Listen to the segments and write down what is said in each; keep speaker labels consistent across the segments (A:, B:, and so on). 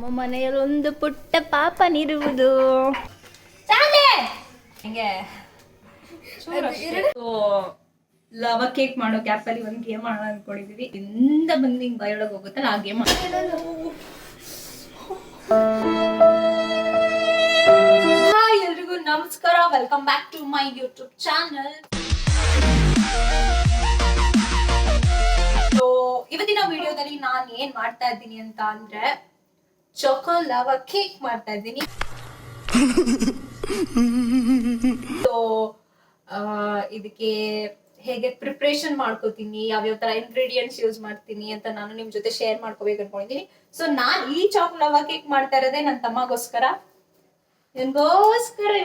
A: ನಮ್ಮ ಮನೆಯಲ್ಲಿ ಒಂದು ಪುಟ್ಟ ಪಾಪನಿರುವುದು. ಹಿಂಗೆ ಲವ ಕೇಕ್ ಮಾಡೋ ಗ್ಯಾಪಲ್ಲಿ ಒಂದು ಗೇಮ್ ಮಾಡೋಣ ಅನ್ಕೊಂಡಿದೀವಿ. ಇಂದ ಬಂದು ಹಿಂಗೆ ಬಯೊಳಗೆ ಹೋಗುತ್ತಲ್ಲ ಆ ಗೇಮ್. ಹಾಯ್ ಎಲ್ರಿಗೂ ನಮಸ್ಕಾರ, welcome back to my YouTube channel. ಇವತ್ತಿನ ವಿಡಿಯೋದಲ್ಲಿ ನಾನು ಏನ್ ಮಾಡ್ತಾ ಇದ್ದೀನಿ ಅಂತ ಅಂದ್ರೆ ಚೊಕೋ ಲವಾ ಕೇಕ್ ಮಾಡ್ತಾ ಇದ್ದೀನಿ. ಇದಕ್ಕೆ ಹೇಗೆ ಪ್ರಿಪ್ರೇಷನ್ ಮಾಡ್ಕೋತೀನಿ, ಯಾವ್ಯಾವ ತರ ಇಂಗ್ರೀಡಿಯೆಂಟ್ಸ್ ಯೂಸ್ ಮಾಡ್ತೀನಿ ಅಂತ ನಾನು ನಿಮ್ ಜೊತೆ ಶೇರ್ ಮಾಡ್ಕೋಬೇಕು ಅನ್ಕೊಂಡಿದ್ದೀನಿ. ಸೊ ನಾನ್ ಈ ಚೊಕೋ ಲವಾ ಕೇಕ್ ಮಾಡ್ತಾ ಇರೋದೇ ನನ್ನ ತಮ್ಮಗೋಸ್ಕರ.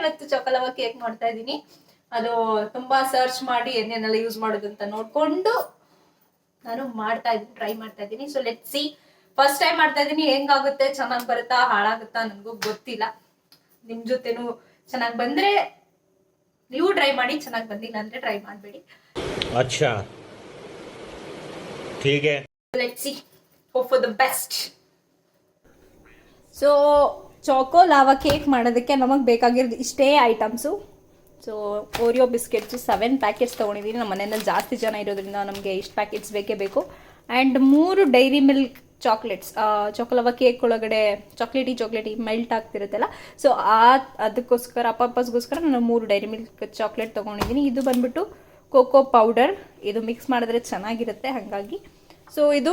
A: ಇವತ್ತು ಚೊಕೋ ಲವಾ ಕೇಕ್ ಮಾಡ್ತಾ ಇದ್ದೀನಿ. ಅದು ತುಂಬಾ ಸರ್ಚ್ ಮಾಡಿ ಏನೇನೆಲ್ಲ ಯೂಸ್ ಮಾಡೋದು ಅಂತ ನೋಡ್ಕೊಂಡು ನಾನು ಟ್ರೈ ಮಾಡ್ತಾ ಇದ್ದೀನಿ. So let see. First time ಮಾಡ್ತಾ ಇದ್ದೀನಿ, ಹೆಂಗಾಗುತ್ತೆ, ಚೆನ್ನಾಗಿ ಬರುತ್ತಾ ಹಾಳಾಗುತ್ತಾ ನನಗೂ ಗೊತ್ತಿಲ್ಲ. ನಿಮ್ ಜೊತೆನೂ ಚೆನ್ನಾಗಿ ಬಂದ್ರೆ ನೀವು ಟ್ರೈ ಮಾಡಿ, ಚೆನ್ನಾಗಿ ಬಂದಿಲ್ಲ ಅಂದ್ರೆ ಟ್ರೈ ಮಾಡಬೇಡಿ.
B: अच्छा ठीक है,
A: let see, hope for the best. So ಚೊಕೋ lava cake ಮಾಡೋದಕ್ಕೆ ನಮಗೆ ಬೇಕಾಗಿರೋದು ಇಷ್ಟೇ items. So Oreo biscuits 7 packets ತೊಗೊಂಡಿದ್ದೀನಿ. ನಮ್ಮ ಮನೆಯಲ್ಲಿ ಜಾಸ್ತಿ ಜನ ಇರೋದ್ರಿಂದ ನಮಗೆ ಇಷ್ಟು ಪ್ಯಾಕೆಟ್ಸ್ ಬೇಕೇ ಬೇಕು. And 3 Dairy Milk chocolates. Choco lava cake ಒಳಗಡೆ ಚಾಕ್ಲೇಟಿ ಮೆಲ್ಟ್ ಆಗ್ತಿರುತ್ತಲ್ಲ, ಸೊ ಅದಕ್ಕೋಸ್ಕರ ಪರ್ಪಸ್ಗೋಸ್ಕರ ನಾನು 3 ಡೈರಿ ಮಿಲ್ಕ್ ಚಾಕ್ಲೇಟ್ ತೊಗೊಂಡಿದ್ದೀನಿ. ಇದು ಬಂದ್ಬಿಟ್ಟು ಕೋಕೋ ಪೌಡರ್. ಇದು ಮಿಕ್ಸ್ ಮಾಡಿದ್ರೆ ಚೆನ್ನಾಗಿರುತ್ತೆ ಹಾಗಾಗಿ. ಸೊ ಇದು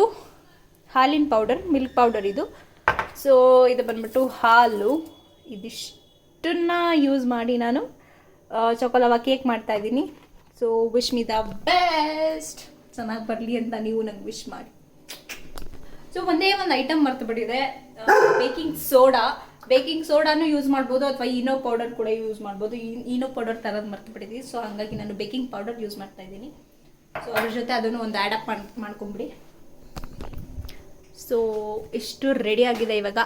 A: ಹಾಲಿನ ಪೌಡರ್, ಮಿಲ್ಕ್ ಪೌಡರ್ ಇದು. ಸೊ ಇದು ಬಂದ್ಬಿಟ್ಟು ಹಾಲು. ಇದಿಷ್ಟನ್ನ ಯೂಸ್ ಮಾಡಿ ನಾನು ಚೊಕೋ ಲವಾ ಕೇಕ್ ಮಾಡ್ತಾ ಇದ್ದೀನಿ. So wish me the best. ಚೆನ್ನಾಗಿ ಬರಲಿ ಅಂತ ನೀವು ನಂಗೆ ವಿಶ್ ಮಾಡಿ. ಸೊ ಒಂದೇ ಒಂದು ಐಟಮ್ ಮರ್ತು ಬಿಟ್ಟಿದೆ, ಬೇಕಿಂಗ್ ಸೋಡಾನು ಯೂಸ್ ಮಾಡ್ಬೋದು, ಅಥವಾ ಈನೋ ಪೌಡರ್ ಕೂಡ ಯೂಸ್ ಮಾಡ್ಬೋದು. ಈನೋ ಪೌಡರ್ ತರೋದು ಮರ್ತು ಬಿಟ್ಟಿದ್ದೀವಿ. ಸೊ ಹಾಗಾಗಿ ನಾನು ಬೇಕಿಂಗ್ ಪೌಡರ್ ಯೂಸ್ ಮಾಡ್ತಾ ಇದ್ದೀನಿ. ಸೊ ಅದ್ರ ಜೊತೆ ಅದನ್ನು ಒಂದು ಆ್ಯಡ್ ಅಪ್ ಮಾಡ್ಕೊಂಬಿಡಿ. ಸೊ ಇಷ್ಟು ರೆಡಿ ಆಗಿದೆ. ಇವಾಗ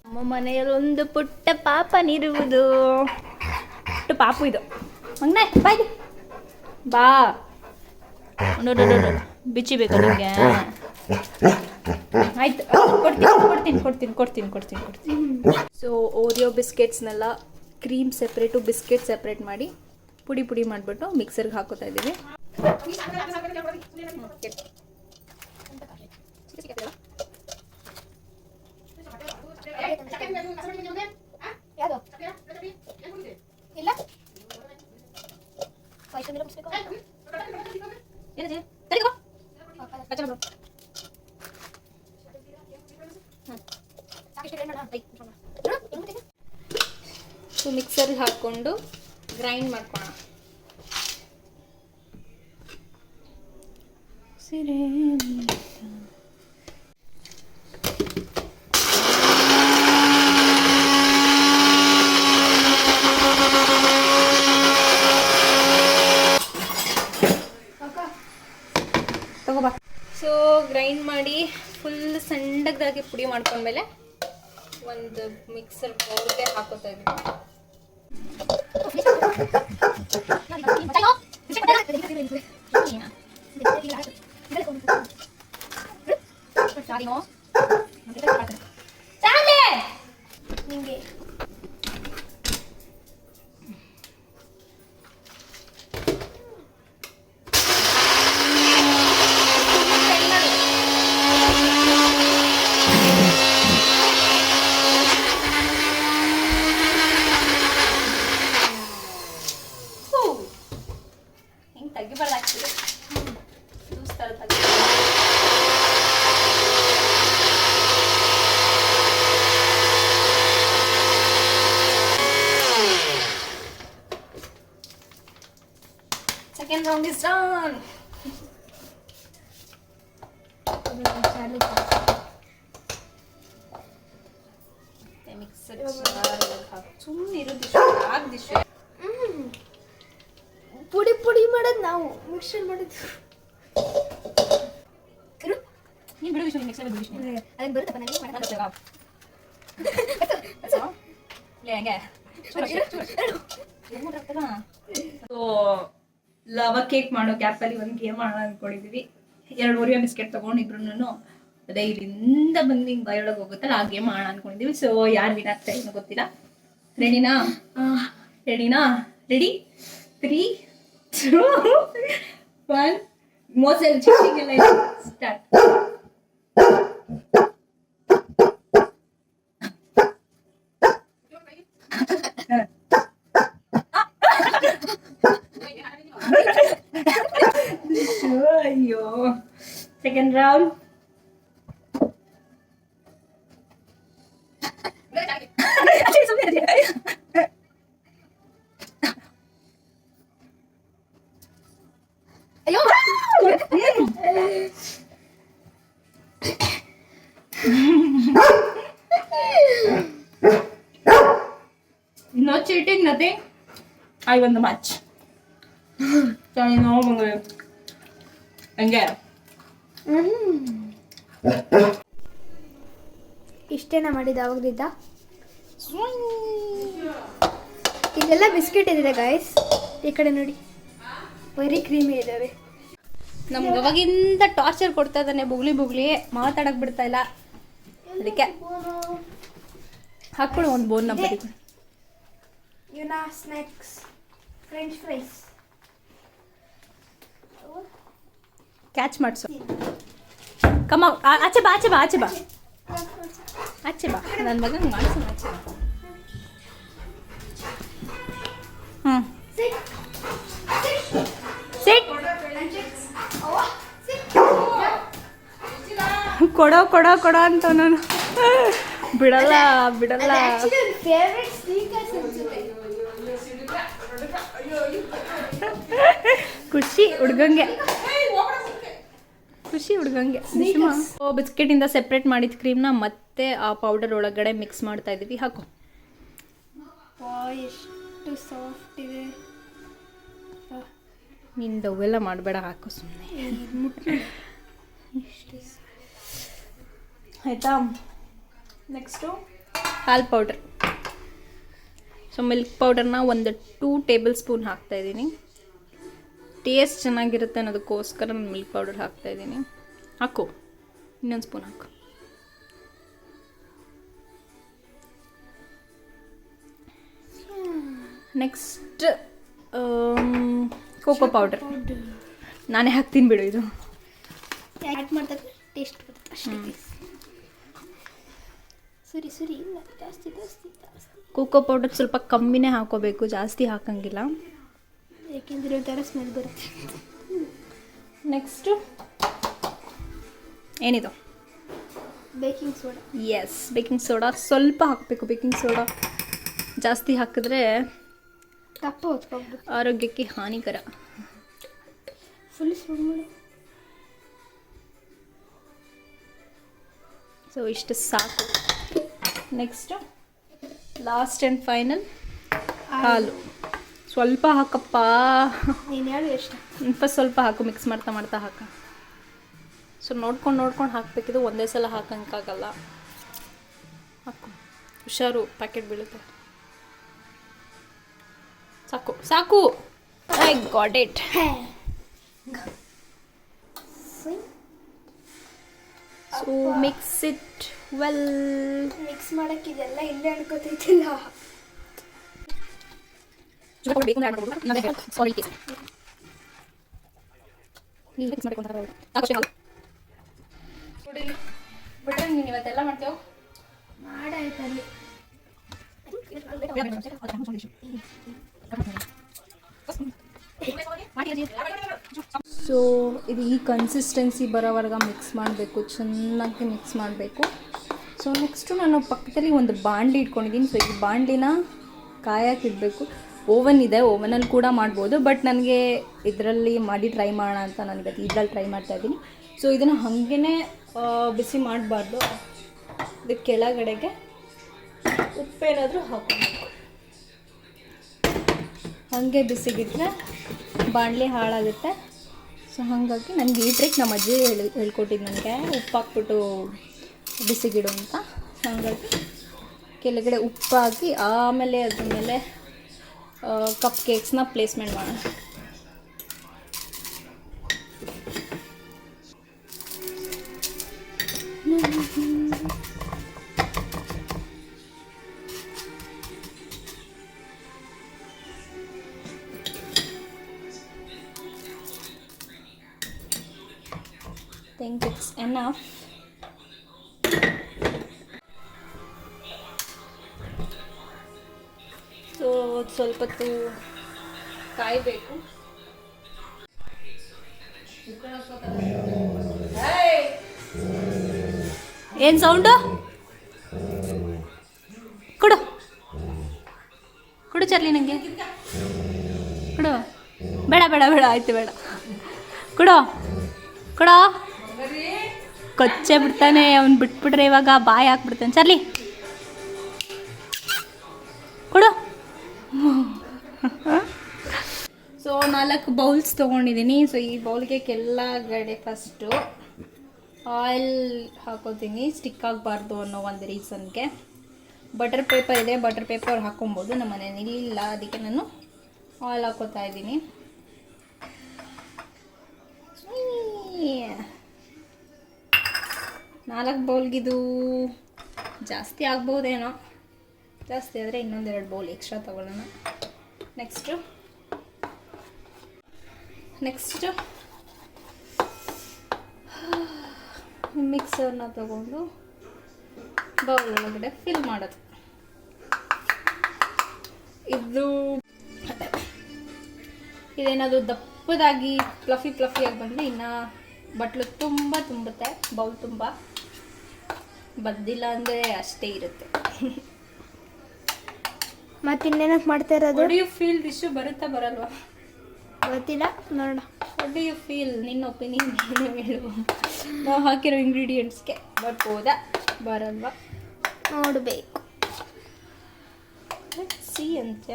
A: ನಮ್ಮ ಮನೆಯಲ್ಲಿ ಒಂದು ಪುಟ್ಟ ಪಾಪನಿರುವುದು. ಪುಟ್ಟ ಪಾಪು ಇದು. ಮಗನೇ ಬಾಯ್ ಬಾ. ಬಿಚ್ಚಿ ಬೇಕು ನಿಮಗೆ? ಆಯ್ತು, ಕೊಡ್ತೀನಿ. ಸೊ ಓರಿಯೋ ಬಿಸ್ಕೆಟ್ಸ್ನೆಲ್ಲ ಕ್ರೀಮ್ ಸೆಪ್ರೇಟು, ಬಿಸ್ಕೆಟ್ ಸೆಪ್ರೇಟ್ ಮಾಡಿ ಪುಡಿ ಮಾಡಿಬಿಟ್ಟು ಮಿಕ್ಸರ್ಗೆ ಹಾಕೋತಾ ಇದ್ದೀವಿ. ಸೊ ಮಿಕ್ಸರ್ಗೆ ಹಾಕ್ಕೊಂಡು ಗ್ರೈಂಡ್ ಮಾಡ್ಕೊಳ್ಳೋಣ. ಸಿರೇ ತಗೋಬಾ. ಸೊ ಗ್ರೈಂಡ್ ಮಾಡಿ ಫುಲ್ ಸಣ್ಣದಾಗಿ ಪುಡಿ ಮಾಡ್ಕೊಂಡ್ಮೇಲೆ ಒಂದು ಮಿಕ್ಸರ್ ಬೌಲ್ಗೆ ಹಾಕೋತಾ ಇದ್ದೀವಿ. ನಿಂಗೆ ತೆಗಿಬಾರ್ದಾಗ್ತದೆ. Second round is done. ಪುಡಿ ಮಾಡೋದು ನಾವು, ಮಿಕ್ಸರ್ ಮಾಡೋದು ನೀನು ಬಿಡು. ವಿಷಯ ಮಿಕ್ಸರ್ ಬಿಡು. ಅದನ್ನು ಬರುತ್ತಪ್ಪ ನನಗೆ ಮಾಡೋದು. ಹೆಂಗೆ ಸೊ ಲವಾ ಕೇಕ್ ಮಾಡೋ ಗ್ಯಾಪಲ್ಲಿ ಒಂದು ಗೇಮ್ ಮಾಡೋಣ ಅಂದ್ಕೊಂಡಿದ್ದೀವಿ. 2 ಓರಿಯೋ ಬಿಸ್ಕೆಟ್ ತೊಗೊಂಡಿಬ್ರು ಅದೇ ಇಲ್ಲಿಂದ ಬಂದು ಹಿಂಗೆ ಬಾಯೊಳಗೆ ಹೋಗುತ್ತಲ್ಲ ಹಾಗೆ ಮಾಡೋಣ ಅನ್ಕೊಂಡಿದೀವಿ. ಸೊ ಯಾರು ವಿನ್ ಆಗ್ತಾ ಏನೋ ಗೊತ್ತಿಲ್ಲ. ರೆಡಿನಾ? ರೆಡಿನಾ? ರೆಡಿ 3 2 1 ಮೋಸಲ್ ಚಿಕ್ಕಿಗೆಲ್ಲ ಸ್ಟಾರ್ಟ್. ಅಯ್ಯೋ ಸೆಕೆಂಡ್ ರೌಂಡ್. ಅಯ್ಯೋ no cheating, nothing. I won the match. No, ಹಂಗೆ
B: ಇಷ್ಟೇನ ಮಾಡಿದ ಅವಾಗಲಿದ್ದ. ಇದೆಲ್ಲ ಬಿಸ್ಕೆಟ್ ಇದೆ ಗೈಸ್. ಈ ಕಡೆ ನೋಡಿ ಬರೀ ಕ್ರೀಮಿ ಇದ್ದಾವೆ.
A: ನಮ್ಗೆ ಅವಾಗಿಂದ ಟಾರ್ಚರ್ ಕೊಡ್ತಾ ಇದ್ದಾನೆ. ಬುಗ್ಲಿ ಮಾತಾಡಕ್ ಬಿಡ್ತಾ ಇಲ್ಲ. ಅದಕ್ಕೆ ಹಾಕ್ಬಿಡು ಒಂದು ಬೋನ್ ಬರೀ.
B: ಯುನಾ ಸ್ನ್ಯಾಕ್ಸ್ ಫ್ರೆಂಚ್ ಫ್ರೈಸ್
A: ಕ್ಯಾಚ್ ಮಾಡಿಸು. ಕಮ್ಮ ಆಚೆ ಬಾ ಆಚೆ ಬಾ ಆಚೆ ಬಾ ಆಚೆ ಬಾ. ನನ್ನ ಮಗಂಗೆ ಮಾಡಿಸು ಆಚೆ ಬಾ. ಸಿಟ್ ಕೊಡೋ ಕೊಡೋ ಕೊಡೋ ಅಂತ ನಾನು ಬಿಡಲ್ಲ. ಖುಷಿ ಹುಡ್ಗಂಗೆ ಬಿಸ್ಕೆಟ್ ಇಂದ ಸೆಪ್ರೇಟ್ ಮಾಡಿದ ಕ್ರೀಮ್ನ ಮತ್ತೆ ಆ ಪೌಡರ್ ಒಳಗಡೆ ಮಿಕ್ಸ್ ಮಾಡ್ತಾ ಇದೀವಿ. ಹಾಕು.
B: ಎಷ್ಟು ಸಾಫ್ಟ್ ಇದೆ.
A: ನೀನು ಡವೆಲ್ಲ ಮಾಡಬೇಡ, ಹಾಕು ಸುಮ್ಮನೆ ಆಯಿತಾ. ನೆಕ್ಸ್ಟು ಹಾಲು ಪೌಡರ್. ಸೊ ಮಿಲ್ಕ್ ಪೌಡರ್ನ ಒಂದು 2 ಟೇಬಲ್ ಸ್ಪೂನ್ ಹಾಕ್ತಾಯಿದ್ದೀನಿ. ಟೇಸ್ಟ್ ಚೆನ್ನಾಗಿರುತ್ತೆ ಅನ್ನೋದಕ್ಕೋಸ್ಕರ ನಾನು ಮಿಲ್ಕ್ ಪೌಡರ್ ಹಾಕ್ತಾಯಿದ್ದೀನಿ. ಹಾಕು, ಇನ್ನೊಂದು ಸ್ಪೂನ್ ಹಾಕು. ನೆಕ್ಸ್ಟ್ ಕೋಕೋ ಪೌಡರ್ ನಾನೇ ಹಾಕ್ತೀನಿ ಬಿಡು. ಇದು
B: ಆ್ಯಡ್ ಮಾಡಿದಾಗ ಟೇಸ್ಟ್ ಬರುತ್ತೆ ಅಷ್ಟೇ. ಸರಿ ಜಾಸ್ತಿ.
A: ಕೋಕೋ ಪೌಡರ್ ಸ್ವಲ್ಪ ಕಮ್ಮಿನೇ ಹಾಕೋಬೇಕು, ಜಾಸ್ತಿ ಹಾಕಂಗಿಲ್ಲ,
B: ಯಾಕೆಂದರೆ ಒಂಥರ ಸ್ಮೆಲ್ ಬರುತ್ತೆ.
A: ನೆಕ್ಸ್ಟು ಏನಿದು?
B: Baking soda.
A: Yes, baking soda ಸ್ವಲ್ಪ ಹಾಕಬೇಕು. ಬೇಕಿಂಗ್ ಸೋಡಾ ಜಾಸ್ತಿ ಹಾಕಿದ್ರೆ
B: ದಪ್ಪ ಹೊತ್ಕೊಂಡ್ಬಿಡುತ್ತೆ,
A: ಆರೋಗ್ಯಕ್ಕೆ ಹಾನಿಕರ.
B: ಫುಲ್ ಸ್ಪೂನ್ ಮಾಡು.
A: ಸೊ ಇಷ್ಟು ಸಾಕು. ನೆಕ್ಸ್ಟು ಲಾಸ್ಟ್ ಆ್ಯಂಡ್ ಫೈನಲ್ ಹಾಲು. ಸ್ವಲ್ಪ ಹಾಕಪ್ಪ.
B: ನೀನು ಹೇಳು ಎಷ್ಟು.
A: ಫಸ್ಟ್ ಸ್ವಲ್ಪ ಹಾಕು, ಮಿಕ್ಸ್ ಮಾಡ್ತಾ ಹಾಕ. ಸೊ ನೋಡ್ಕೊಂಡು ಹಾಕಬೇಕಿದು, ಒಂದೇ ಸಲ ಹಾಕಂಕಾಗಲ್ಲ. ಹಾಕು, ಹುಷಾರು, ಪ್ಯಾಕೆಟ್ ಬೀಳುತ್ತೆ. ಸಾಕು. I got it. So mix it well.
B: Mix ಮಾಡೋಕ್ಕೆ ಇದೆಲ್ಲ ಇಲ್ಲೇ ಅನ್ಕೋತೈತಿಲ್ಲ.
A: ಬಿಡ್ರಿ, ನೀನು ಇವತ್ತೆಲ್ಲ ಮಾಡ್ತೇವೆ.
B: ಮಾಡಾಯ್ತಲ್ಲಿ
A: ಸೊ ಇದು ಈ ಕನ್ಸಿಸ್ಟೆನ್ಸಿ ಬರೋವರೆಗೆ ಮಿಕ್ಸ್ ಮಾಡಬೇಕು, ಚೆನ್ನಾಗಿ ಮಿಕ್ಸ್ ಮಾಡಬೇಕು. ಸೊ ನೆಕ್ಸ್ಟು ನಾನು ಪಕ್ಕದಲ್ಲಿ ಒಂದು ಬಾಣಲಿ ಇಟ್ಕೊಂಡಿದ್ದೀನಿ. ಸೊ ಈ ಬಾಣಲಿನ ಕಾಯಕ್ಕಿಡಬೇಕು. ಓವನ್ ಇದೆ, ಓವನಲ್ಲಿ ಕೂಡ ಮಾಡ್ಬೋದು, ಬಟ್ ನನಗೆ ಇದರಲ್ಲಿ ಮಾಡಿ ಟ್ರೈ ಮಾಡೋಣ ಅಂತ ನಾನು ಇವತ್ತು ಇದ್ರಲ್ಲಿ ಟ್ರೈ ಮಾಡ್ತಾಯಿದ್ದೀನಿ. ಸೊ ಇದನ್ನು ಹಾಗೇ ಬಿಸಿ ಮಾಡಬಾರ್ದು. ಇದು ಕೆಳಗಡೆಗೆ ಉಪ್ಪೇನಾದರೂ ಹಾಕೋಬೇಕು. ಹಾಗೆ ಬಿಸಿಗಿದ್ರೆ ಬಾಣಲಿ ಹಾಳಾಗುತ್ತೆ. ಸೊ ಹಾಗಾಗಿ ನನಗೆ ಈ ಟ್ರಿಕ್ ನಮ್ಮ ಅಜ್ಜಿ ಹೇಳ್ಕೊಟ್ಟಿದ್ದು ನನಗೆ, ಉಪ್ಪು ಹಾಕ್ಬಿಟ್ಟು ಬಿಸಿಗಿಡು ಅಂತ. ಹಾಗಾಗಿ ಕೆಳಗಡೆ ಉಪ್ಪು ಹಾಕಿ ಆಮೇಲೆ ಅದ್ರ ಮೇಲೆ ಕಪ್ ಕೇಕ್ಸ್ನ ಪ್ಲೇಸ್ಮೆಂಟ್ ಮಾಡೋಣ. Think it's enough. ಸೊ ಸ್ವಲ್ಪ ಹೊತ್ತು ಕಾಯಬೇಕು. ಏನು ಸೌಂಡು? ಕೊಡು ಕೊಡು ಚರ್ಲಿ ನನಗೆ ಕೊಡು. ಬೇಡ ಬೇಡ ಬೇಡ ಆಯ್ತು ಬೇಡ. ಕೊಡು ಕೊಡೋ. ಕೊಚ್ಚೆ ಬಿಡ್ತಾನೆ ಅವ್ನು. ಬಿಟ್ಬಿಟ್ರೆ ಇವಾಗ ಬಾಯಿ ಹಾಕ್ಬಿಡ್ತಾನೆ. ಚರ್ಲಿ ಕೊಡು. ಸೊ 4 ಬೌಲ್ಸ್ ತೊಗೊಂಡಿದ್ದೀನಿ. ಸೊ ಈ ಬೌಲ್ಗೆ ಕೆಳಗಡೆ ಫಸ್ಟು ಆಯಿಲ್ ಹಾಕೋತೀನಿ, ಸ್ಟಿಕ್ ಆಗಬಾರ್ದು ಅನ್ನೋ ಒಂದು ರೀಸನ್ಗೆ. ಬಟರ್ ಪೇಪರ್ ಇದೆ, ಬಟರ್ ಪೇಪರ್ ಹಾಕೊಬೋದು. ನಮ್ಮ ಮನೇಲಿ ಇಲ್ಲ, ಅದಕ್ಕೆ ನಾನು ಆಯಿಲ್ ಹಾಕೋತಾ ಇದ್ದೀನಿ. 4 ಬೌಲ್ಗಿದು ಜಾಸ್ತಿ ಆಗ್ಬೋದೇನೋ. ಜಾಸ್ತಿ ಆದರೆ ಇನ್ನೊಂದೆರಡು ಬೌಲ್ ಎಕ್ಸ್ಟ್ರಾ ತಗೊಳ್ಳೋಣ. ನೆಕ್ಸ್ಟು ಮಿಕ್ಸರ್ನ ತಗೊಂಡು ಬೌಲ್ ಒಳಗಡೆ ಫಿಲ್ ಮಾಡೋದು. ಇದೇನಾದರೂ ದಪ್ಪದಾಗಿ ಫ್ಲಫಿಯಾಗಿ ಬಂದರೆ ಇನ್ನು ಬಟ್ಲು ತುಂಬ ತುಂಬುತ್ತೆ, ಬೌಲ್ ತುಂಬ. ಬದ್ದಿಲ್ಲ ಅಂದರೆ ಅಷ್ಟೇ ಇರುತ್ತೆ.
B: ಮತ್ತೆ ಇನ್ನೇನಕ್ಕೆ ಮಾಡ್ತಾ ಇರೋದು?
A: What do you feel? Dish ಬರುತ್ತಾ ಬರಲ್ವಾ
B: ಗೊತ್ತಿಲ್ಲ, ನೋಡೋಣ.
A: What do you feel? ನಿನ್ನ ಒಪಿನಿಯನ್ ಹೇಳು. ನಾವು ಹಾಕಿರೋ ಇಂಗ್ರೀಡಿಯೆಂಟ್ಸ್ಗೆ ಬರ್ಬೋದಾ ಬರಲ್ವಾ
B: ನೋಡಬೇಕು.
A: ಸಿ ಅಂತ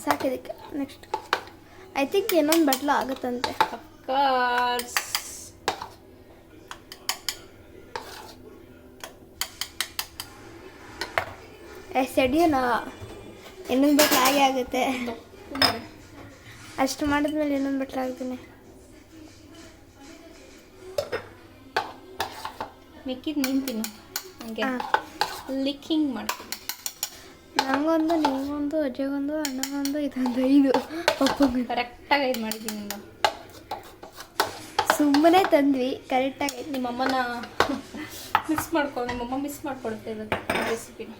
B: ಸಾಕಿದಕ್ಕೆ ನೆಕ್ಸ್ಟ್ ಐ ಥಿಂಕ್ ಇನ್ನೊಂದು ಬಟ್ಲು ಆಗುತ್ತಂತೆ.
A: ಅಫ್ಕೋರ್ಸ್.
B: ಸಡಿಯೋಣ, ಇನ್ನೊಂದು ಬಟ್ಲು ಹಾಗೆ ಆಗುತ್ತೆ. ಅಷ್ಟು ಮಾಡಿದ್ಮೇಲೆ ಇನ್ನೊಂದು ಬಟ್ಲು ಆಗ್ತೀನಿ.
A: ಮಿಕ್ಕಿದ್ದು ನಿಂತೀನಿ ಹಂಗೆ ಲಿಕ್ಕಿಂಗ್ ಮಾಡ್ತೀನಿ.
B: ನನಗೊಂದು, ನಿಮಗೊಂದು, ಅಜ್ಜಗೊಂದು, ಅಣ್ಣಗೊಂದು, ಇದೊಂದು 5 ಪಪ್ಪಂಗೆ
A: ಕರೆಕ್ಟಾಗಿ ಇದು ಮಾಡಿದ್ದೀನಿ. ನಿಮ್ಮದು
B: ಸುಮ್ಮನೆ ತಂದ್ವಿ, ಕರೆಕ್ಟಾಗಿ.
A: ನಿಮ್ಮಮ್ಮನ ನಿಮ್ಮಮ್ಮ ಮಿಸ್ ಮಾಡ್ಕೊಡುತ್ತೆ ಇದಕ್ಕೆ ರೆಸಿಪಿನ.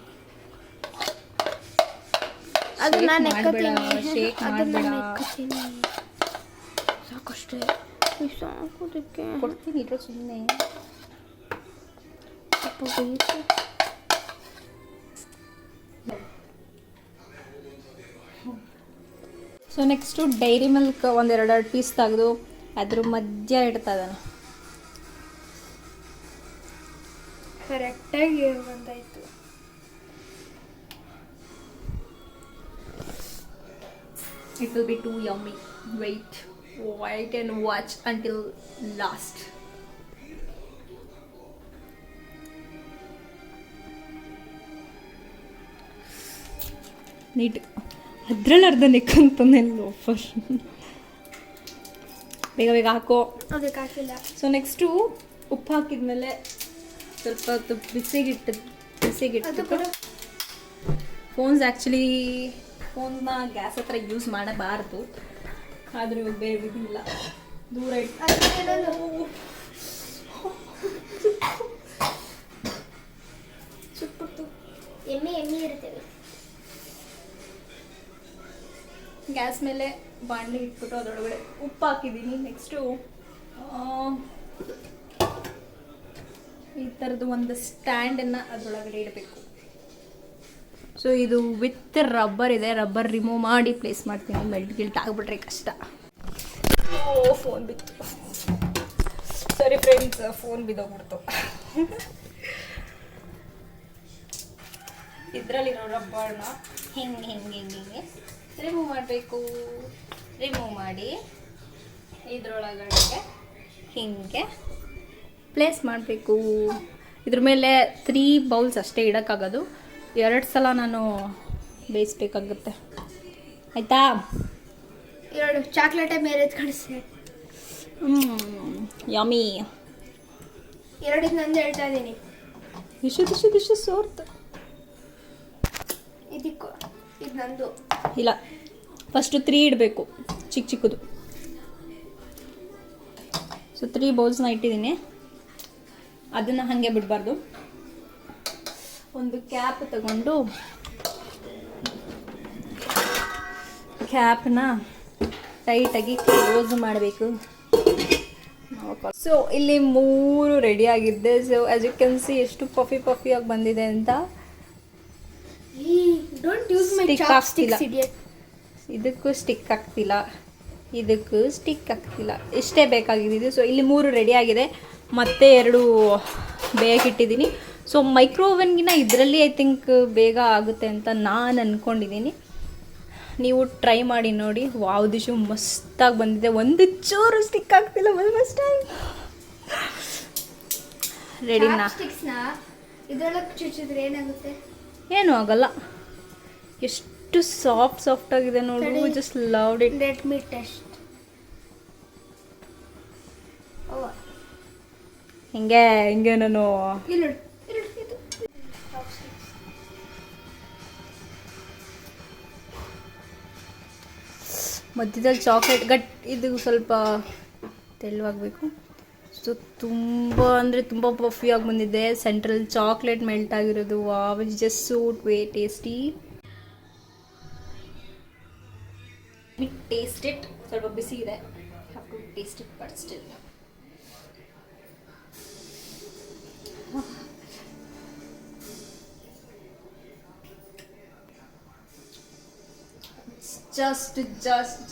B: ಅದು ನಾನು
A: ಶೇಕ್ ಮಾಡಬೇಡ.
B: ಸಾಕಷ್ಟೇ ಸಾಕೋದಕ್ಕೆ
A: ಕೊಡ್ತೀನಿ ಇರೋ ಸುಮ್ಮನೆ. ಸೊ ನೆಕ್ಸ್ಟು ಡೈರಿ ಮಿಲ್ಕ್ ಒಂದೆರಡು ಪೀಸ್ ತೆಗೆದು ಅದ್ರ ಮಧ್ಯ ಇಡ್ತಾ ಇದ್ದಾನೆ.
B: ಕರೆಕ್ಟಾಗಿ ಬಂದಾಯಿತು.
A: It will be too yummy. Wait and watch until last. Neat ಅದ್ರಲ್ಲಿ ಅರ್ಧ ನೆಕ್ಕಂತಾನೆ ಲೋಫರ್. ಬೇಗ ಬೇಗ ಹಾಕೋ.
B: ಅದಕ್ಕೆ ಹಾಕಿಲ್ಲ.
A: ಸೊ ನೆಕ್ಸ್ಟು ಉಪ್ಪು ಹಾಕಿದ್ಮೇಲೆ ಸ್ವಲ್ಪ ಹೊತ್ತು ಬಿಸಿಗಿಟ್ಟು ಫೋನ್ನ ಗ್ಯಾಸ್ ಹತ್ರ ಯೂಸ್ ಮಾಡಬಾರ್ದು. ಆದರೂ ಇವಾಗ ಬೇರೆ ವಿಧಿಲ್ಲ, ದೂರ
B: ಸುಟ್ಬಿಟ್ಟು ಎಮ್ಮೆ ಇರ್ತೇವೆ.
A: ಗ್ಯಾಸ್ ಮೇಲೆ ಬಾಣಲಿ ಇಟ್ಬಿಟ್ಟು ಅದರೊಳಗಡೆ ಉಪ್ಪು ಹಾಕಿದ್ದೀನಿ. ನೆಕ್ಸ್ಟು ಈ ಥರದ್ದು ಒಂದು ಸ್ಟ್ಯಾಂಡನ್ನು ಅದರೊಳಗಡೆ ಇಡಬೇಕು. ಸೊ ಇದು ವಿತ್ ರಬ್ಬರ್ ಇದೆ, ರಬ್ಬರ್ ರಿಮೂವ್ ಮಾಡಿ ಪ್ಲೇಸ್ ಮಾಡ್ತೀನಿ. ಗಿಲ್ಟ್ ಆಗಿಬಿಟ್ರೆ ಕಷ್ಟ. ಫೋನ್ ಬಿತ್ತು. ಸರಿ ಫ್ರೆಂಡ್ಸ್, ಫೋನ್ ಬಿದ್ದೋಗ್ಬಿಡ್ತು. ಇದರಲ್ಲಿರೋ ರಬ್ಬರ್ನ ಹಿಂಗೆ ರಿಮೂವ್ ಮಾಡಬೇಕು. ರಿಮೂವ್ ಮಾಡಿ ಇದರೊಳಗಡೆ ಹಿಂಗೆ ಪ್ಲೇಸ್ ಮಾಡಬೇಕು. ಇದ್ರ ಮೇಲೆ 3 ಬೌಲ್ಸ್ ಅಷ್ಟೇ ಇಡೋಕ್ಕಾಗೋದು. 2 ಸಲ ನಾನು ಬೇಯಿಸ್ಬೇಕಾಗುತ್ತೆ. ಆಯಿತಾ?
B: 2 ಚಾಕ್ಲೇಟೇ ಮೇಲೆ ಕಳಿಸಿ.
A: ಯಮ್ಮಿ.
B: 2 ನಂದು ಹೇಳ್ತಾ ಇದ್ದೀನಿ.
A: ದಿಶು ಸೋರ್ತು.
B: ಇದಕ್ಕೂ ಇದು ನಂದು
A: ಇಲ್ಲ, ಫಸ್ಟು 3 ಇಡಬೇಕು, ಚಿಕ್ಕದು. ಸೊ 3 ಬೌಲ್ಸ್ನ ಇಟ್ಟಿದ್ದೀನಿ. ಅದನ್ನು ಹಾಗೆ ಬಿಡಬಾರ್ದು. ಒಂದು ಕ್ಯಾಪ್ ತಗೊಂಡು ಕ್ಯಾಪ್ನ ಟೈಟಾಗಿ ಕ್ಲೋಸ್ ಮಾಡಬೇಕು. ಸೊ ಇಲ್ಲಿ 3 ರೆಡಿ ಆಗಿದ್ದೆ. So as you can see ಎಷ್ಟು ಪಫಿಯಾಗಿ ಬಂದಿದೆ ಅಂತ.
B: Don't use my
A: Stick
B: chopsticks
A: ಆಗ್ತಿಲ್ಲ.
B: ಇಡಿಯಟ್.
A: ಇದಕ್ಕೂ ಸ್ಟಿಕ್ ಆಗ್ತಿಲ್ಲ, ಇದಕ್ಕೂ ಸ್ಟಿಕ್ ಆಗ್ತಿಲ್ಲ. ಇಷ್ಟೇ ಬೇಕಾಗಿದ್ದು. ಸೊ ಇಲ್ಲಿ 3 ರೆಡಿ ಆಗಿದೆ, ಮತ್ತೆ 2 ಬೇಯಕ್ಕಿಟ್ಟಿದ್ದೀನಿ. ಸೊ ಮೈಕ್ರೋ ಓವನ್ಗಿನ ಇದರಲ್ಲಿ ಐ ಥಿಂಕ್ ಬೇಗ ಆಗುತ್ತೆ ಅಂತ ನಾನು ಅಂದ್ಕೊಂಡಿದ್ದೀನಿ. ನೀವು ಟ್ರೈ ಮಾಡಿ ನೋಡಿ. ವಾವ್, ದಿಶು ಮಸ್ತಾಗಿ ಬಂದಿದೆ. ಒಂದು ಚೂರು ಸ್ಟಿಕ್ ಆಗ್ತಿಲ್ಲ. ಮಸ್ತಾಗಿ ರೆಡಿನಾ?
B: ಚಾಪ್ಸ್ಟಿಕ್ಸ್ನ ಇದರೊಳಗೆ ಚುಚ್ಚಿದ್ರೆ ಏನಾಗುತ್ತೆ?
A: ಏನೂ ಆಗಲ್ಲ. ಎಷ್ಟು ಸಾಫ್ಟ್ ಆಗಿದೆ ನೋಡು.
B: ಸರಿ.
A: Just loved it.
B: Let me test.
A: ಹಿಂಗೆ ನಾನು
B: ಇಲ್ಲಿ ನೋಡಿ, ಇದು ಚಾಪ್ಸ್ಟಿಕ್ಸ್.
A: ಮಧ್ಯದಲ್ಲಿ ಚಾಕ್ಲೇಟ್ ಇದು ಸ್ವಲ್ಪ ತೆಳುವಾಗಬೇಕು. ಸೊ ತುಂಬ ಅಂದರೆ ತುಂಬ ಪಫಿಯಾಗಿ ಬಂದಿದೆ. ಸೆಂಟ್ರಲ್ ಚಾಕ್ಲೇಟ್ ಮೆಲ್ಟ್ ಆಗಿರೋದು. Wow, it's just sweet way tasty. Taste it. ಸ್ವಲ್ಪ ಬಿಸಿ ಇದೆ. Have to taste it but still.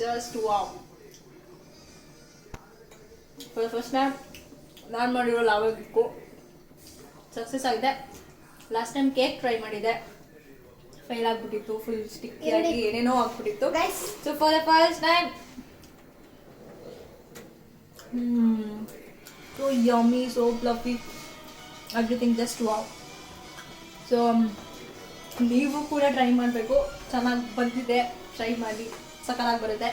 A: just wow. First time ನಾನು ಮಾಡಿರೋ ಲಾವಾ ಕೇಕು ಸಕ್ಸಸ್ ಆಗಿದೆ. ಲಾಸ್ಟ್ ಟೈಮ್ ಕೇಕ್ ಟ್ರೈ ಮಾಡಿದೆ, ಫೇಲ್ ಆಗಿಬಿಟ್ಟಿತ್ತು. ಫುಲ್ ಸ್ಟಿಕ್ಕಿಯಾಗಿ ಏನೇನೋ ಆಗ್ಬಿಟ್ಟಿತ್ತು. So for the first time so yummy, so fluffy, everything just wow. So ನೀವು ಕೂಡ ಟ್ರೈ ಮಾಡಬೇಕು. ಚೆನ್ನಾಗಿ ಬಂದಿದೆ, ಟ್ರೈ ಮಾಡಿ, ಸಕ್ಕತ್ತಾಗಿ ಬರುತ್ತೆ.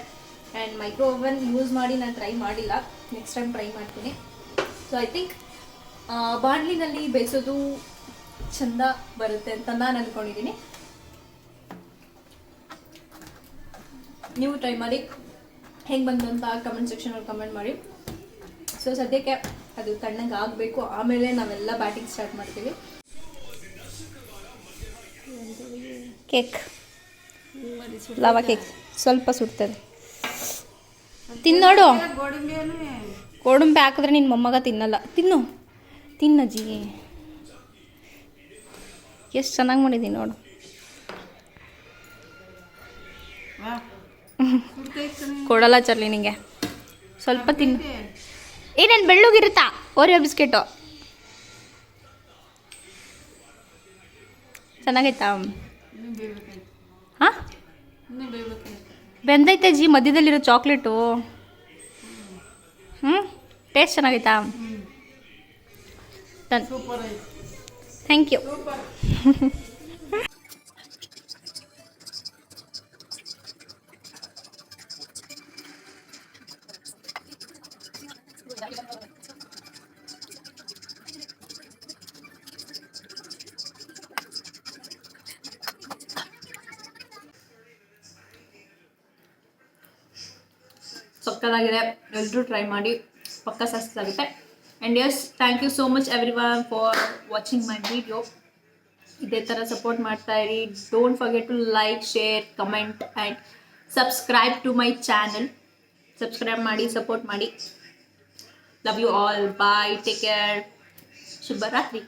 A: ಆ್ಯಂಡ್ ಮೈಕ್ರೋ ಓವನ್ ಯೂಸ್ ಮಾಡಿ ನಾನು ಟ್ರೈ ಮಾಡಿಲ್ಲ, ನೆಕ್ಸ್ಟ್ ಟೈಮ್ ಟ್ರೈ ಮಾಡ್ತೀನಿ. ಸೊ ಐ ಥಿಂಕ್ ಬಾಣಲಿನಲ್ಲಿ ಬೇಯಿಸೋದು ಚೆಂದ ಬರುತ್ತೆ ಅಂತ ನಾನು ಅಂದ್ಕೊಂಡಿದ್ದೀನಿ. ನೀವು ಟ್ರೈ ಮಾಡಿ, ಹೆಂಗೆ ಬಂತು ಅಂತ ಕಮೆಂಟ್ ಸೆಕ್ಷನಲ್ಲಿ ಕಮೆಂಟ್ ಮಾಡಿ. ಸೊ ಸದ್ಯಕ್ಕೆ ಅದು ತಣ್ಣಗೆ ಆಗಬೇಕು, ಆಮೇಲೆ ನಾವೆಲ್ಲ ಬ್ಯಾಟಿಂಗ್ ಸ್ಟಾರ್ಟ್ ಮಾಡ್ತೀವಿ. ಕೇಕ್, ಲಾವಾ ಕೇಕ್ ಸ್ವಲ್ಪ ಸುಡ್ತದೆ. ತಿನ್ನೋಡು, ಗೋಡಂಬಿ ಹಾಕಿದ್ರೆ ನಿನ್ನ ಮೊಮ್ಮಗ ತಿನ್ನಲ್ಲ. ತಿನ್ನಜ್ಜಿ. ಎಷ್ಟು ಚೆನ್ನಾಗಿ ಮಾಡಿದ್ದೀನಿ ನೋಡು. ಕೊಡಲ್ಲ ಚರ್ಲಿ ನಿಂಗೆ, ಸ್ವಲ್ಪ ತಿನ್ನು. ಏನೇನು ಬೆಳ್ಳಗಿರುತ್ತಾ ಓರಿಯೋ ಬಿಸ್ಕೆಟು? ಚೆನ್ನಾಗೈತಾ? ಹಾಂ, ಬೆಂದೈತೆ ಜಿ ಮಧ್ಯದಲ್ಲಿರೋ ಚಾಕ್ಲೇಟು. ಟೇಸ್ಟ್ ಚೆನ್ನಾಗೈತಾ? Thank you. ಸಕ್ಕತ್ತಾಗಿದೆ, ಎಲ್ಲರೂ ಟ್ರೈ ಮಾಡಿ, ಪಕ್ಕ ಸಕ್ಸಸ್ ಆಗುತ್ತೆ. And yes, thank you so much everyone for watching my video. ಇದೇ ಥರ ಸಪೋರ್ಟ್ ಮಾಡ್ತಾ ಇರಿ. Don't forget to like, share, comment and subscribe to my channel. Subscribe ಮಾಡಿ, ಸಪೋರ್ಟ್ ಮಾಡಿ. Love you all. Bye, take care, ಶುಭರಾತ್ರಿ.